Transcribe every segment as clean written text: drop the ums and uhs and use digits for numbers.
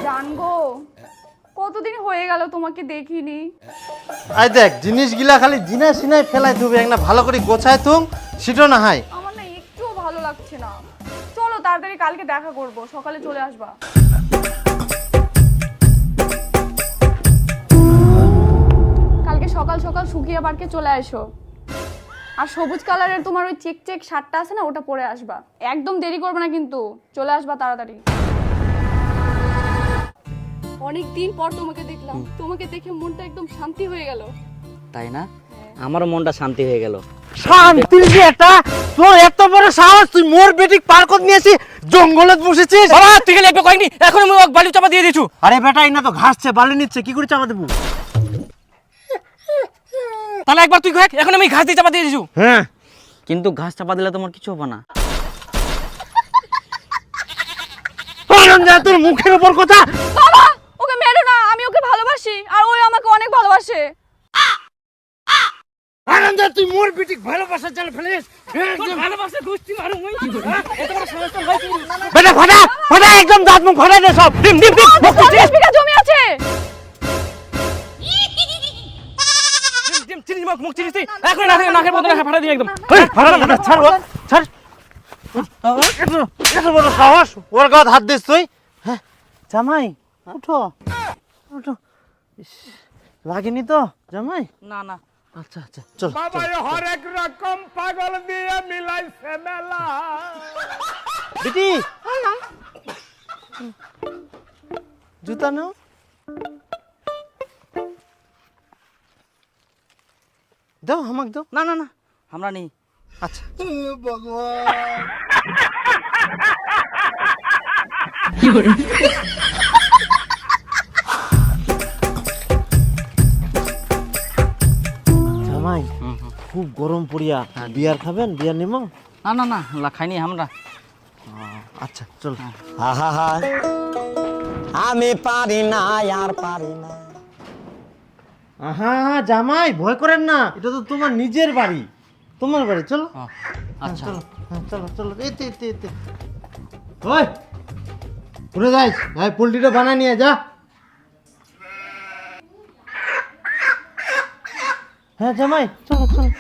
জানগো কতদিন হয়ে গেল তোমাকে দেখিনি। আই দেখ জিনিসগুলা খালি জিনা সিনায় ফেলাই থুবে একটা ভালো করে গোছায় তুম সেটা না হয়। আমার না একটুও ভালো লাগছে না। চলো তাড়াতাড়ি কালকে দেখা করব, সকালে চলে আসবা। কালকে সকাল সকাল শুকিয়ে পার্কে চলে আসো। আর সবুজ কালারের তোমার ওই চেক চেক শার্টটা আছে না, ওটা পরে আসবা। একদম দেরি করবে না কিন্তু, চলে আসবা তাড়াতাড়ি। অনেক দিন পর তোমাকে দেখলাম, তোমাকে দেখে মনটা একদম শান্তি হয়ে গেল। তাই না? আমারও মনটা শান্তি হয়ে গেল। শান্তির যে এটা তোর এত বড় সাহস, তুই মোর বেটিক পার করে নিয়েছি জঙ্গলে বসেছিস। বাবা তুই গেলে একবার কইনি, এখন আমি ওকে বালি চাপা দিয়ে দিছু। আরে বেটা ইনা তো ঘাসছে বালি নিচ্ছে, কি করে চাপা দেবো? তাহলে একবার তুই কই, এখন আমি ঘাস দিয়ে চাপা দিয়ে দিছু। হ্যাঁ কিন্তু ঘাস চাপা দিলে তোমার কিছু হবে না। তোর মুখের উপর কথা। বাবা ওকে মেরো না, আমি ওকে ভালোবাসি আর ওই আমাকে অনেক ভালোবাসে। আনন্দ তুই মোর বেটিক ভালোবাসা চাল ফেলিস। ভালোবাসা গোষ্ঠী মারু মই কি করে? এত বড় সমস্যা হয় কি? বেটা ফাটা ফাটা একদম দাঁত মুখ ফাটা দে সব। ডিম ডিম ডিম 50 বিঘা জমি আছে। চিনি মুখ চিনিস তুই, এখন নাকের বদলে ফাটা দিয়ে একদম। এই ফাটা ফাটা ছাড় ও ছাড়। এত বড় সাহস ওর গায়ে হাত দিস তুই? হ্যাঁ জামাই উঠো উঠো। ইস, লাগেনি তো জামাই? না না আচ্ছা আচ্ছা চল বাবা হরেক রকম পাগল দিয়ে মিলাইছে মেলা। বেটি জুতা নাও। দাও আমাকে দাও। না না না আমরা নেই। আচ্ছা জামাই খুব গরম পড়িয়া, বিয়ার খাবেন? বিয়ার নিমো? না না না খাইনি আমরা। আচ্ছা চল। আমি পারি না আর পারি না। আহা জামাই ভয় করেন না, এটা তো তোমার নিজের বাড়ি, তোমার বাড়ি। চলো আচ্ছা চলো চলো চলো এতে এতে এতে। ওই ঘুরে যাইস ভাই, পোল্ট্রিটা বানায় নিয়ে যা। হ্যাঁ জামাই চলো চলো।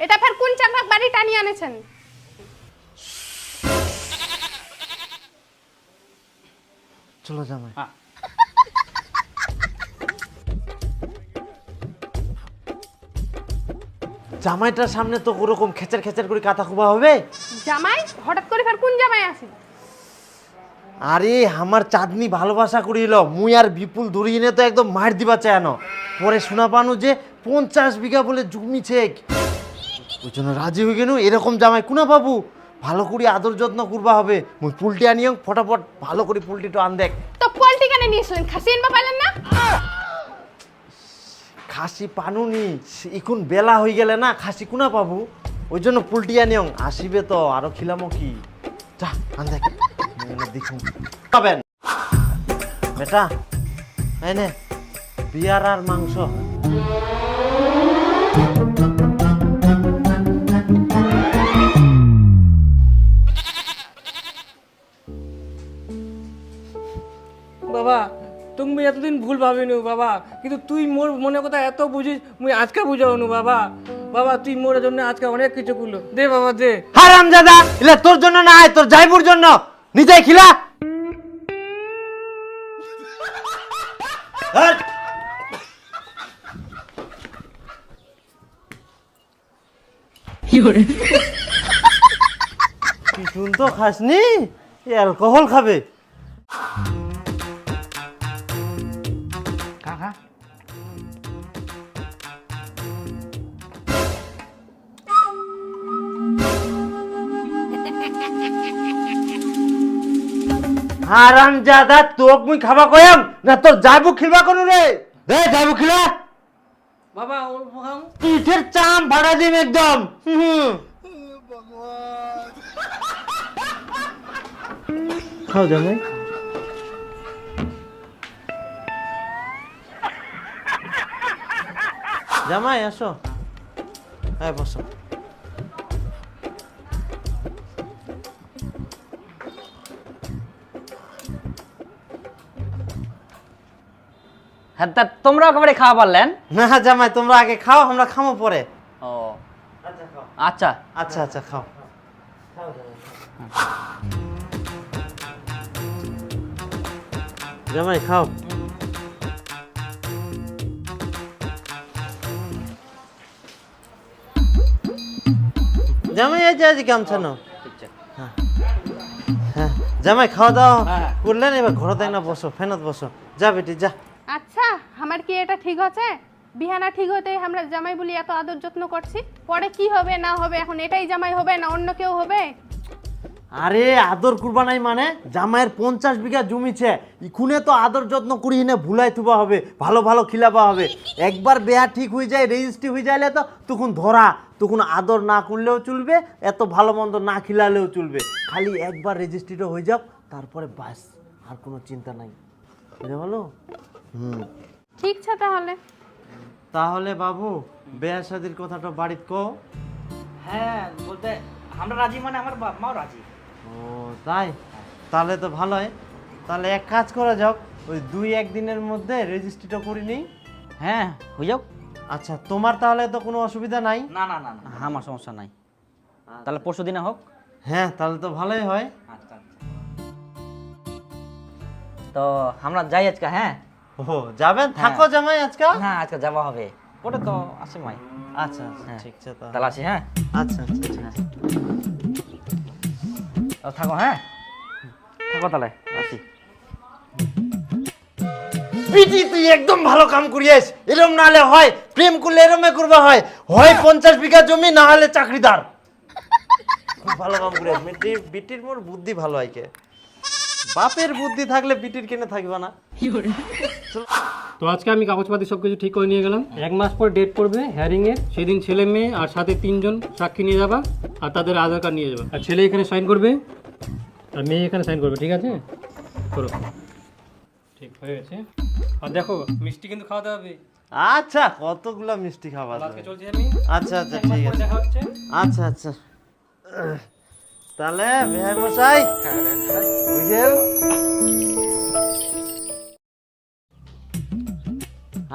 এটা ফের কোন চাকরাক বাড়ি টানিয়ে আনেছেন? চলো জামাই। জামাইটার সামনে তো ওরকম খেচার খেচার করে কাঁথা খুবা হবে? জামাই হঠাৎ করে ফের কোন জামাই আছে? আরে আমার চাঁদনি ভালোবাসা করিল, মুই আর বিপুল ধরিয়ে নে তো একদম মার দিবা চায়নো। পরে শোনা পানো যে 50 বিঘা বলে জমি ছেক, ওই জন্য রাজি হয়ে গেল। এরকম জামাই কুনা পাবো? ভালো করে আদর যত্ন করবা হবে। মুই পুলটি আনিও ফটাফট ভালো করে পুলটিটা আন দেখ। তো পোল্ট্রি কেন নিয়েছিলেন? খাসি এনবা পাইলেন না? খাসি পানুনি, এখন বেলা হয়ে গেলে না খাসি কুনা পাবো, ওই জন্য পুলটি আনিও। আসিবে তো আরো খিলামো কি, যা আন দেখ দেখুন পাবেন। বেটা এই নে বিয়ার আর মাংস। বাবা তুমি এতদিন ভুল ভাবিনু বাবা, কিন্তু তুই মোর মনে কথা এত বুঝিস, মুই আজকে বুঝাওনু বাবা। বাবা তুই মোর জন্য আজকে অনেক কিছু করলো, দে বাবা দে। হারামজাদা, এলা তোর জন্য না, তোর জাইবুর জন্য। নিজেই খিলা। পিছুন তো খাসনি, অ্যালকোহল খাবে। কাকা হারামজাদা, তোক মুই খাবা কয়াম না তোর জাইবু খিলবা কোন রে? দে জাইবু খিলা। বাবা ওর খাও। পিঠের চাম ভাড়া দিম একদম। খাও জামাই। জামাই আসো, হ্যাঁ বসো। হ্যাঁ তা তোমরা একেবারে খাওয়া পারলেন? না জামাই, তোমরা আগে খাও, আমরা খামো পরে। ও আচ্ছা। আচ্ছা আচ্ছা, খাও। জামাই খাও। জামাই এই যে আজ গামছা নাও। হ্যাঁ জামাই, খাওয়া দাওয়া করলেন, এবার ঘরে তাই না বসো, ফ্যানত বসো। যা বেটি যা। আচ্ছা আমার কি এটা ঠিক আছে? বিহানা ঠিক হতে আমরা জামাই বলি এত আদর যত্ন করছি, পরে কি হবে না হবে, এখন এটাই জামাই হবে না অন্য কেউ হবে? আরে আদর করবা নাই মানে, জামাইয়ের 50 বিঘা জমিছে, ইখুনে তো আদর যত্ন করি না, ভুলাই থুবা হবে, ভালো ভালো খিলাবা হবে। একবার বেয়া ঠিক হয়ে যায়, রেজিস্ট্রি হয়ে যাইলে তো তখন ধরা, তখন আদর না করলেও চলবে, এত ভালো মন্দ না খিলালেও চলবে। খালি একবার রেজিস্ট্রিটা হয়ে যাক, তারপরে বাস, আর কোনো চিন্তা নাই। বুঝতে পারলো? ঠিক আছে তাহলে। তাহলে বাবু, বেয়া শাদির কথাটা বাড়িতে কও। হ্যাঁ বলতে আমরা রাজি মানে আমার বাপ মাও রাজি। ও তাই? তাহলে তো ভালোই। তাহলে এক কাজ করা যাক, ওই 2-1 দিনের মধ্যে রেজিস্ট্রিটা করে নিই। হ্যাঁ হয়ে যাও। আচ্ছা, তোমার তাহলে তো কোনো অসুবিধা নাই? না না না না, আমার সমস্যা নাই। তাহলে পরশু দিনে হোক। হ্যাঁ তাহলে তো ভালোই হয়। আচ্ছা তো আমরা যাই আজকে। হ্যাঁ ও যাবেন? থাকো জামাই আজকে? হ্যাঁ আজকে যাওয়া হবে, পরে তো আসে মাই। আচ্ছা আচ্ছা, হ্যাঁ। ঠিক আছে তাহলে আসি। হ্যাঁ আচ্ছা আচ্ছা ঠিক আছে। থাকো। হ্যাঁ থাকো তাহলে, আসি। বিটি তুই একদম ভালো কাম করিয়াস, এরম না হলে হয়, প্রেম করলে এরমে করবা হয়, হয় 50 বিঘা জমি, না হলে চাকরিদার। খুব ভালো কাম করিয়াস, বিটির মোর বুদ্ধি ভালো হয় কে, বাপের বুদ্ধি থাকলে বিটির কেনে থাকবে না। তো আজকে আমি কাগজপাতি সব কিছু ঠিক করে নিয়ে গেলাম। 1 মাস পর ডেট পড়বে হ্যারিং এর, সেদিন ছেলে মেয়ে আর সাথে 3 জন সাক্ষী নিয়ে যাবা, আর তাদের আধার কার্ড নিয়ে যাবা। আর ছেলে এখানে সাইন করবে আর মেয়ে এখানে সাইন করবে, ঠিক আছে? করো। ঠিক হয়ে গেছে। আর দেখো মিষ্টি কিন্তু খাওয়াতে হবে। আচ্ছা, কতগুলো মিষ্টি খাওয়া আজকে যাবে? চলছি আমি। আচ্ছা আচ্ছা 1 মাস ঠিক পর আছে। দেখা হচ্ছে। আচ্ছা আচ্ছা, তাহলে বেহাই মশাই বুঝেল,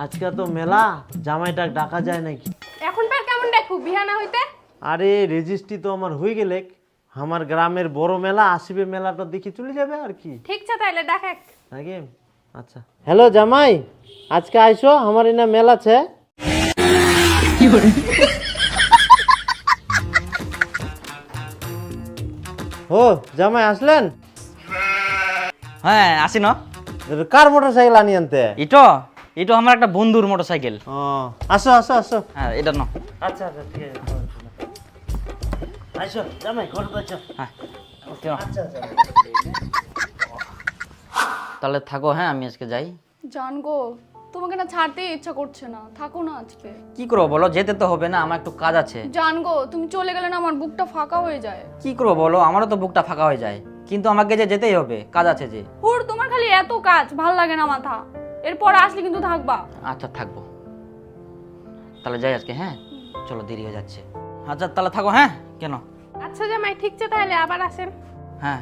আজকে তো মেলা, জামাইটা ডাকা যায় নাকি? এখন ফের কেমন দেখু বিহানা হইতে? আরে রেজিস্ট্রি তো আমার হয়ে গেলে, আমার গ্রামের বড় মেলা আসবে, মেলাটা দেখি চলে যাবে আর কি। ঠিক আছে তাহলে দেখ। নাকি? আচ্ছা, হ্যালো জামাই, আজকে আইসো, আমার এনা মেলা আছে। ও জামাই আসলেন? হ্যাঁ আসি না। কার মোটরসাইকেল আনি আনতে? এটা আমার একটা বন্ধুর মোটরসাইকেল। ও আসো আসো আসো। হ্যাঁ এটা না। আচ্ছা আচ্ছা ঠিক আছে, আইসো জামাই, ঘরে আছো। হ্যাঁ ওকে। আচ্ছা আচ্ছা, তাহলে থাকো। হ্যাঁ আমি আজকে যাই। জান গো, তোমাকে না ছাড়তে ইচ্ছা করছে না, থাকো না আজকে। কি করবো বলো, যেতে তো হবে না, আমার একটু কাজ আছে। জান গো, তুমি চলে গেলে না আমার বুকটা ফাঁকা হয়ে যায়। কি করবো বলো, আমারও তো বুকটা ফাঁকা হয়ে যায়, কিন্তু আমাকে যে যেতেই হবে, কাজ আছে যে। হুর, তোমার খালি এত কাজ, ভাল লাগে না মাথা। এরপর আসলে কিন্তু থাকবা। আচ্ছা থাকবো, তাহলে যাই আজকে। হ্যাঁ চলো, দেরি হয়ে যাচ্ছে। আচ্ছা তাহলে থাকো। হ্যাঁ কেন? আচ্ছা জামাই ঠিক আছে তাহলে, আবার আসেন। হ্যাঁ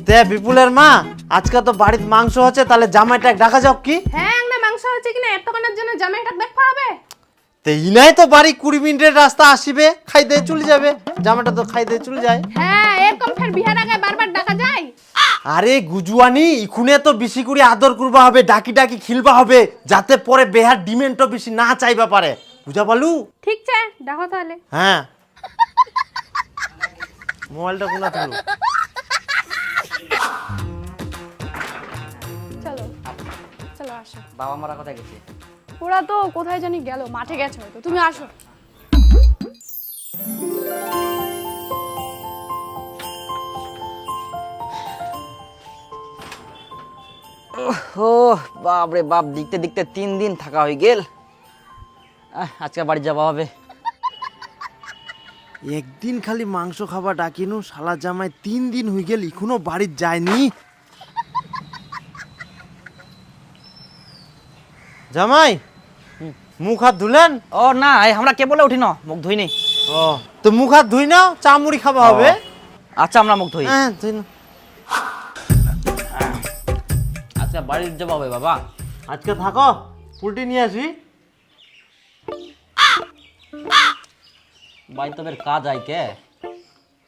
তে বিপুলের মা, আজকে তো বাড়িতে মাংস হচ্ছে, তাহলে জামাইটা ডাকা যাও কি? হ্যাঁ না মাংস হচ্ছে কিনা এতক্ষণের জন্য জামাইটা দেখতে হবে? তে ইনাই তো বাড়ি 20 মিনিটের রাস্তা আসিবে, খাই দিয়ে চলে যাবে, জামাইটা তো খাই দিয়ে চলে যায়। হ্যাঁ এরকম ফের বিহার আগে বারবার ডাকা যায়? আরে গুজুয়ানি, ইখুনে তো বেশি করে আদর করবা হবে, ডাকি ডাকি খিলবা হবে, যাতে পরে বেহার ডিমেন্টও বেশি না চাইবা পারে, বুঝা পালু? ঠিক আছে দেখো তাহলে। হ্যাঁ, মোবাইলটা খোলা ছিল। চলো চলো আসো। বাবা মারা কোথায় গেছে? ওরা তো কোথায় জানি গেল, মাঠে গেছে হয়তো। তুমি আসো। ও বাপ রে বাপ, দেখতে দেখতে 3 দিন থাকা হয়ে গেল। আজকে বাড়ি যাওয়া হবে। একদিন খালি মাংস খাবার ডাকিনু, শালা জামাই 3 দিন হয়ে গেল, এখনো বাড়ির যায়নি। জামাই মুখ হাত ধুলেন? ও না, আমরা কে বলে উঠি না, মুখ ধুইনি। ও তো মুখ হাত ধুই নাও, চা মুড়ি খাওয়া হবে। আচ্ছা আমরা মুখ ধুই। হ্যাঁ ধুই নাও। বাড়ির যাওয়া হবে বাবা। আজকে থাকো, পুলটি নিয়ে আসি। বাড়ি তো বের কাজ আই কে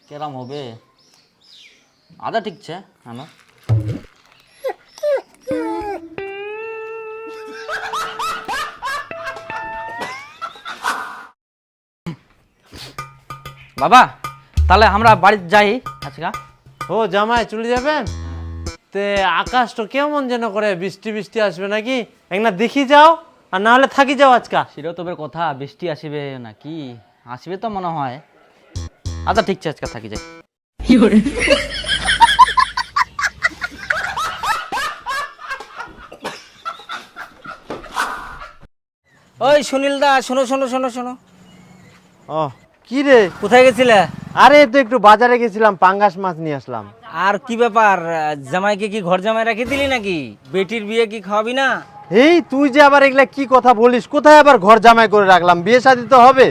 কেরাম হবে। আদা ঠিকছে আমার। বাবা তাহলে আমরা বাড়ি যাই আজকে। ও জামাই চলে যাবেন? তে আকাশটা কেমন যেন করে, বৃষ্টি বৃষ্টি আসবে নাকি? একনা দেখি যাও, আর না হলে থাকি যাও আজকা। সেটাও তোর কথা, বৃষ্টি আসবে নাকি? আসবে তো মনে হয়। আচ্ছা ঠিক আছে আজকে থাকি যাই। ওই সুনীল দা, শোনো শোনো শোনো শোনো, ও কি রে? কোথায় গেছিলে? আরে তো একটু বাজারে গেছিলাম, পাঙ্গাস মাছ নিয়ে আসলাম। আর কি ব্যাপার, জামাইকে কি ঘর জামাই রেখে দিলি নাকি? বেটির বিয়ে কি খাওয়াবি না? এই তুই যে আবার এগুলা কি কথা বলিস? কোথায় আবার ঘর জামাই করে রাখলাম? বিয়ে শাদী তো হবে,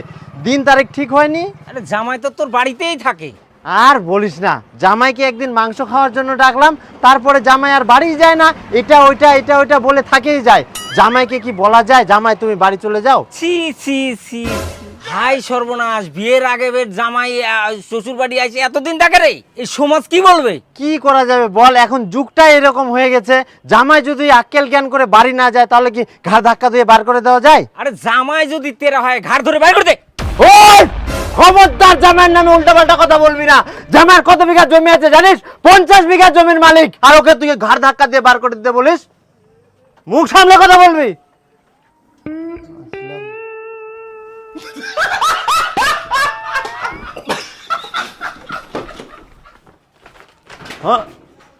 দিন তারিখ ঠিক হয়নি। আরে জামাই তো তোর বাড়িতেই থাকে। আর বলিস না, জামাইকে একদিন মাংস খাওয়ার জন্য ডাকলাম, তারপরে জামাই আর বাড়ি যায় না, এটা ওইটা বলে থাকেই যায়। জামাইকে কি বলা যায়, জামাই তুমি বাড়ি চলে যাও? ছি ছি ছি, হাই সর্বনাশ, বিয়ের আগে বের জামাই শ্বশুর বাড়ি আসে এতদিন থাকে রে, এই সমাজ কি বলবে? কি করা যাবে বল, এখন যুগটা এরকম হয়ে গেছে। জামাই যদি আক্কেল জ্ঞান করে বাড়ি না যায়, তাহলে কি ঘাড় ধাক্কা দিয়ে বার করে দেওয়া যায়? আরে জামাই যদি তেরা হয়, ঘাড় ধরে বাইর করে দে। ওই খবরদার, জামাইয়ের নামে উল্টাপাল্টা কথা বলবি না। জামাইয়ের কত বিঘা জমি আছে জানিস? 50 বিঘা জমির মালিক, আর ওকে তুই ঘাড় ধাক্কা দিয়ে বার করে দিতে বলিস? মুখ সামলে কথা বলবি।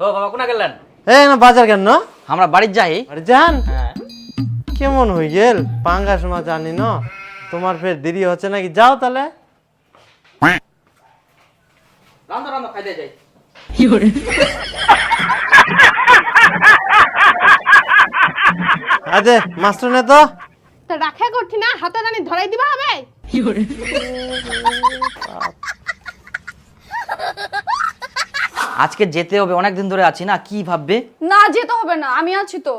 ও বাবা কোনা গেলেন? এই না বাজার কেন? আমরা বাড়ি যাই। আরে যান। হ্যাঁ। কেমন হয়ে গেল, পাঙ্গাস মাছ আনি না, তোমার ফের দেরি হচ্ছে নাকি? যাও তাহলে। রান্না রান্না খাইতে যাই। আরে মাস্টার নে তো। তো রাখা করছি না, হাতে রানি ধরাই দিবা হবে। আজকে যেতে হবে, অনেক দিন ধরে আছি না, কি ভাববে? না যেতে হবে না, আমি আছি তো,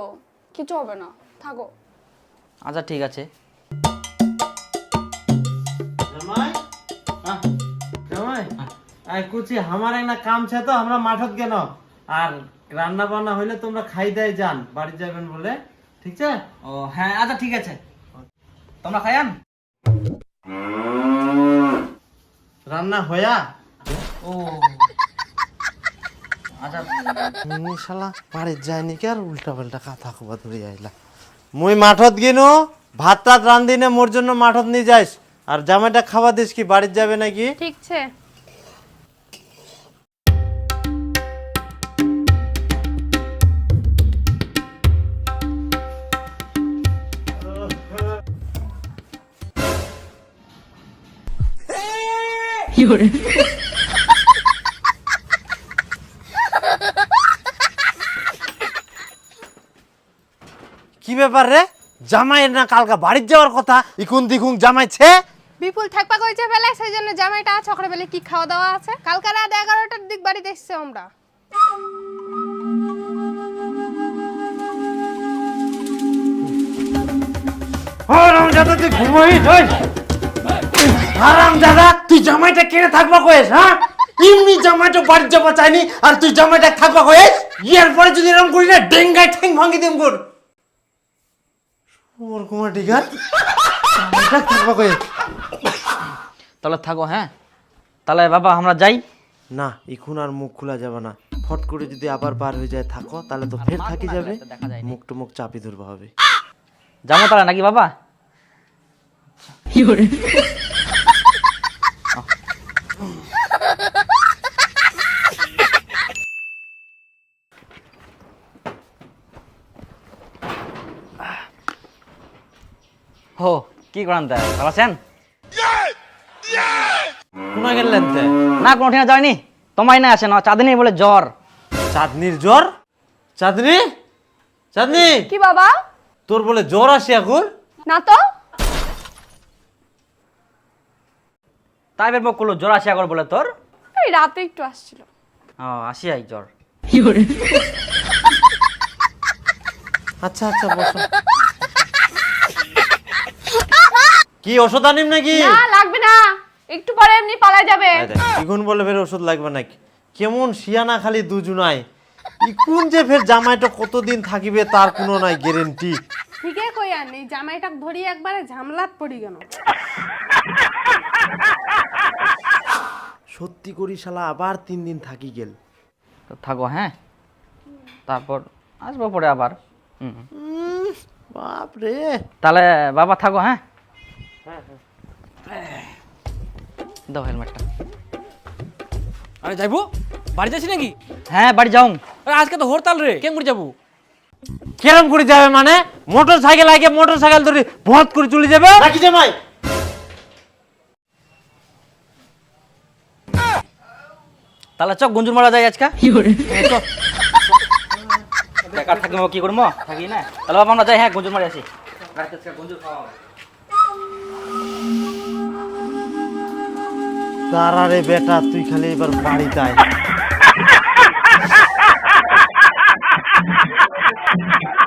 কিছু হবে না, থাকো। আচ্ছা ঠিক আছে। জামাই জামাই আই কুচি আমার একটা কাম ছে তো, আমরা মাঠত কেন, আর রান্না বান্না হইলে তোমরা খাই দেয় যান, বাড়ি যাবেন বলে, ঠিক আছে? ও হ্যাঁ আচ্ছা ঠিক আছে, তোমরা খায়ান। রান্না হয়া? ও আচ্ছা শালা বাড়ি যায়নি কি, আর উল্টা পাল্টা কথা খবর ধরে আইলা। মুই মাঠত গিনু, ভাত টাত রান্ধিনে মোর জন্য মাঠত নিয়ে যাইস, আর জামাইটা খাওয়া দিস কি, বাড়ি যাবে নাকি? ঠিক আছে। কি ব্যাপার রে, জামাইয়ের না কালকা বাড়ি যাওয়ার কথা, ইকুন দিকুন জামাইছে। বিপুল থাকবা কইছে বেলায়, সেই জন্য জামাইটা ছকরে বেলে কি খাওয়া দাওয়া আছে। কালকে রাত 11টার দিক বাড়িতে এসছে আমরা। হারামজাদা তুই ঘুমাই তুই, হারামজাদা তুই জামাইটা কেড়ে থাকবা কয়েস? হ্যাঁ এমনি জামাইটা বাড়ি যাবা চাইনি, আর তুই জামাইটা থাকবা কয়েস? ইয়ার পরে যদি এরকম করি না, ডেঙ্গায় ঠ্যাং ভাঙি দেব কর। ওর কুমার ঠিক আছে, জামাইটা থাকবা কয়েস? তাহলে থাকো। হ্যাঁ তাহলে বাবা আমরা যাই। না এখন আর মুখ খোলা যাবে না, ফট করে যদি আবার বার হয়ে যায় থাকো, তাহলে তো ফের থাকি যাবে, দেখা যায় মুখ টুমুখ চাপি ধরবা হবে। যাবো তাহলে নাকি বাবা? হো কি করেন তা, ভালো আছেন? কোনা গেলেন তে? না কোনো ঠিনা যায়নি, তোমায় না আসে না, চাঁদনি বলে জ্বর। চাঁদনির জ্বর? চাঁদনি, চাঁদনি কি বাবা? তোর বলে জ্বর আসে এখন? না তো। তাই বের মুখ করলো, জ্বর আসে একবার বলে তোর? এই রাতে একটু আসছিল। ও আসি আই জ্বর। আচ্ছা আচ্ছা বসো। কি ওষুধ আনিম নাকি? না লাগবে না, একটু পরে এমনি পালাই যাবে। ইগুন বলে ফের ওষুধ লাগবে নাকি? কেমন শিয়ানা খালি দুজনাই। ইকুন যে ফের জামাইটা কতদিন থাকিবে তার কোনো নাই গ্যারেন্টি। ঠিকই কই আর নেই, জামাইটা ধরি একবারে ঝামলাত পড়ি গেল। সত্যি করি শালা আবার 3 দিন থাকি গেল। তো থাকো, হ্যাঁ, তারপর আসবো পরে আবার। বাপ রে। তাহলে বাবা থাকো, হ্যাঁ। দাও হেলমেটটা। আরে যাইবো বাড়ি যাচ্ছি নাকি? হ্যাঁ, বাড়ি যাও। আরে আজকে তো হরতাল রে, কেমন করে যাবো? কেরম করে যাবে মানে? মোটর সাইকেল আগে মোটর সাইকেল ধরে ভত করে চলে যাবে নাকি জামাই? তাহলে চক গঞ্জুর মারা যায় আজকে। বেকার থাকি কি করবো, থাকি না। তাহলে বাবা আমরা যাই, হ্যাঁ, গঞ্জুর মারি আসি। গঞ্জুর খাওয়া হবে। তারারে বেটা তুই খালি এবার বাড়িতে আয়।